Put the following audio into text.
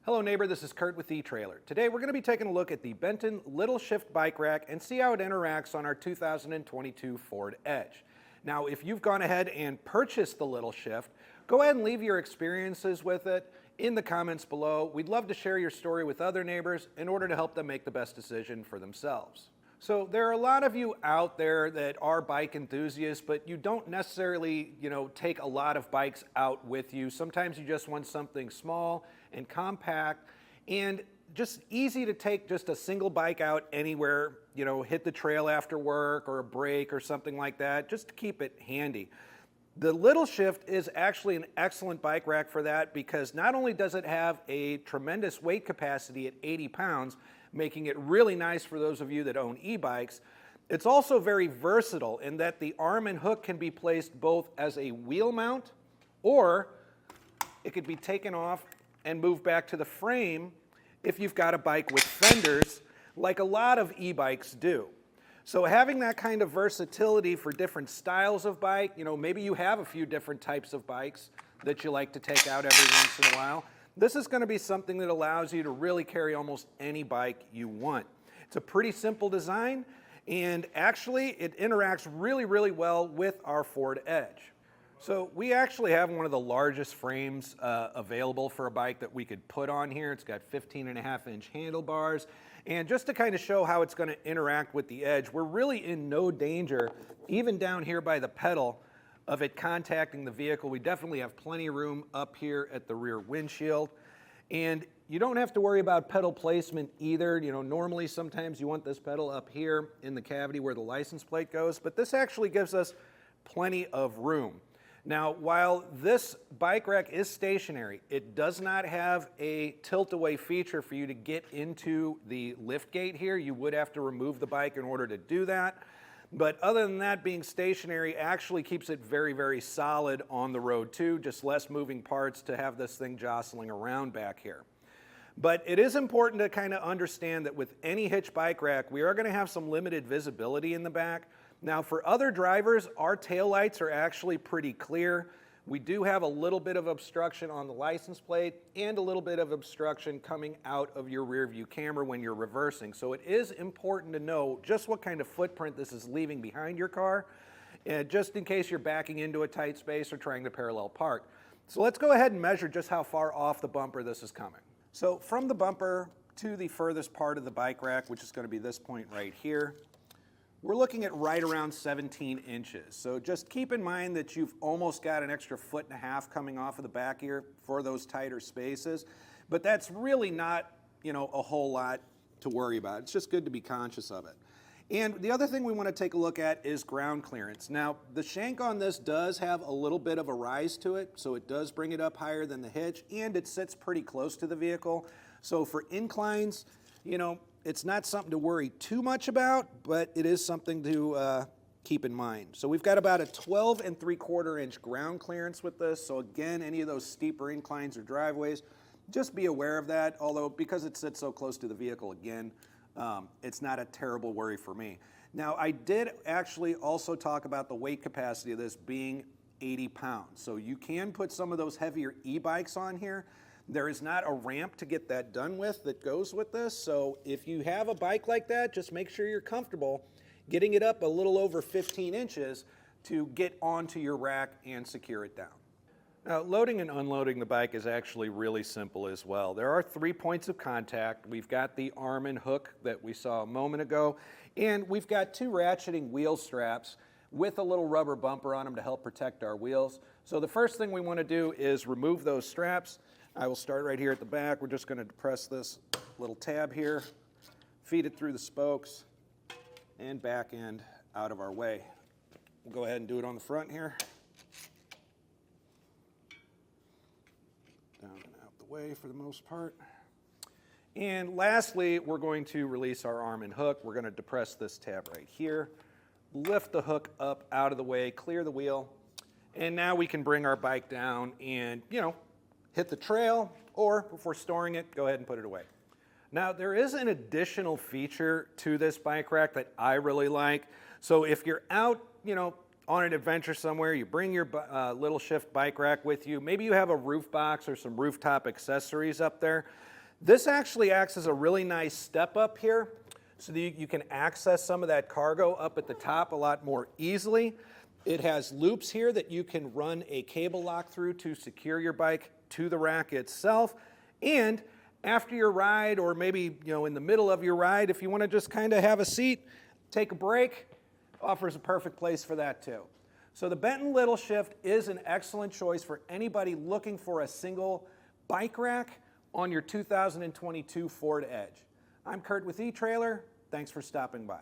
Hello neighbor, this is Curt with Etrailer. Today we're going to be taking a look at the Benton LittleShift Bike Rack and see how it interacts on our 2022 Ford Edge. Now if you've gone ahead and purchased the LittleShift, go ahead and leave your experiences with it in the comments below. We'd love to share your story with other neighbors in order to help them make the best decision for themselves. So there are a lot of you out there that are bike enthusiasts, but you don't necessarily, take a lot of bikes out with you. Sometimes you just want something small and compact and just easy to take just a single bike out anywhere, hit the trail after work or a break or something like that, just to keep it handy. The LittleShift is actually an excellent bike rack for that because not only does it have a tremendous weight capacity at 80 pounds, making it really nice for those of you that own e-bikes, it's also very versatile in that the arm and hook can be placed both as a wheel mount or it could be taken off and moved back to the frame if you've got a bike with fenders like a lot of e-bikes do. So having that kind of versatility for different styles of bike, maybe you have a few different types of bikes that you like to take out every once in a while. This is going to be something that allows you to really carry almost any bike you want. It's a pretty simple design, and actually it interacts really, really well with our Ford Edge. So we actually have one of the largest frames available for a bike that we could put on here. It's got 15.5-inch handlebars. And just to kind of show how it's going to interact with the Edge, we're really in no danger, even down here by the pedal, of it contacting the vehicle. We definitely have plenty of room up here at the rear windshield. And you don't have to worry about pedal placement either. Normally sometimes you want this pedal up here in the cavity where the license plate goes, but this actually gives us plenty of room. Now, while this bike rack is stationary, it does not have a tilt-away feature for you to get into the lift gate here. You would have to remove the bike in order to do that. But other than that, being stationary actually keeps it very, very solid on the road too, just less moving parts to have this thing jostling around back here. But it is important to kind of understand that with any hitch bike rack, we are going to have some limited visibility in the back. Now for other drivers, our taillights are actually pretty clear. We do have a little bit of obstruction on the license plate and a little bit of obstruction coming out of your rear view camera when you're reversing. So it is important to know just what kind of footprint this is leaving behind your car, just in case you're backing into a tight space or trying to parallel park. So let's go ahead and measure just how far off the bumper this is coming. So from the bumper to the furthest part of the bike rack, which is going to be this point right here, we're looking at right around 17 inches. So just keep in mind that you've almost got an extra 1.5 feet coming off of the back here for those tighter spaces. But that's really not, a whole lot to worry about. It's just good to be conscious of it. And the other thing we want to take a look at is ground clearance. Now, the shank on this does have a little bit of a rise to it, so it does bring it up higher than the hitch, and it sits pretty close to the vehicle. So for inclines, it's not something to worry too much about, but it is something to keep in mind. So we've got about a 12.75-inch ground clearance with this. So again, any of those steeper inclines or driveways, just be aware of that. Although because it sits so close to the vehicle, again, it's not a terrible worry for me. Now I did actually also talk about the weight capacity of this being 80 pounds. So you can put some of those heavier e-bikes on here. There is not a ramp to get that done with that goes with this, so if you have a bike like that, just make sure you're comfortable getting it up a little over 15 inches to get onto your rack and secure it down. Now, loading and unloading the bike is actually really simple as well. There are 3 points of contact. We've got the arm and hook that we saw a moment ago, and we've got 2 ratcheting wheel straps with a little rubber bumper on them to help protect our wheels. So the first thing we want to do is remove those straps. I will start right here at the back. We're just going to depress this little tab here, feed it through the spokes, and back end out of our way. We'll go ahead and do it on the front here. Down and out the way for the most part. And lastly, we're going to release our arm and hook. We're going to depress this tab right here, lift the hook up out of the way, clear the wheel, and now we can bring our bike down and, hit the trail, or if we're storing it, go ahead and put it away. Now, there is an additional feature to this bike rack that I really like. So if you're out, on an adventure somewhere, you bring your LittleShift bike rack with you. Maybe you have a roof box or some rooftop accessories up there. This actually acts as a really nice step up here so that you can access some of that cargo up at the top a lot more easily. It has loops here that you can run a cable lock through to secure your bike to the rack itself. And after your ride, or maybe in the middle of your ride, if you want to just kind of have a seat, take a break, offers a perfect place for that too. So the Benton LittleShift is an excellent choice for anybody looking for a single bike rack on your 2022 Ford Edge. I'm Curt with Etrailer. Thanks for stopping by.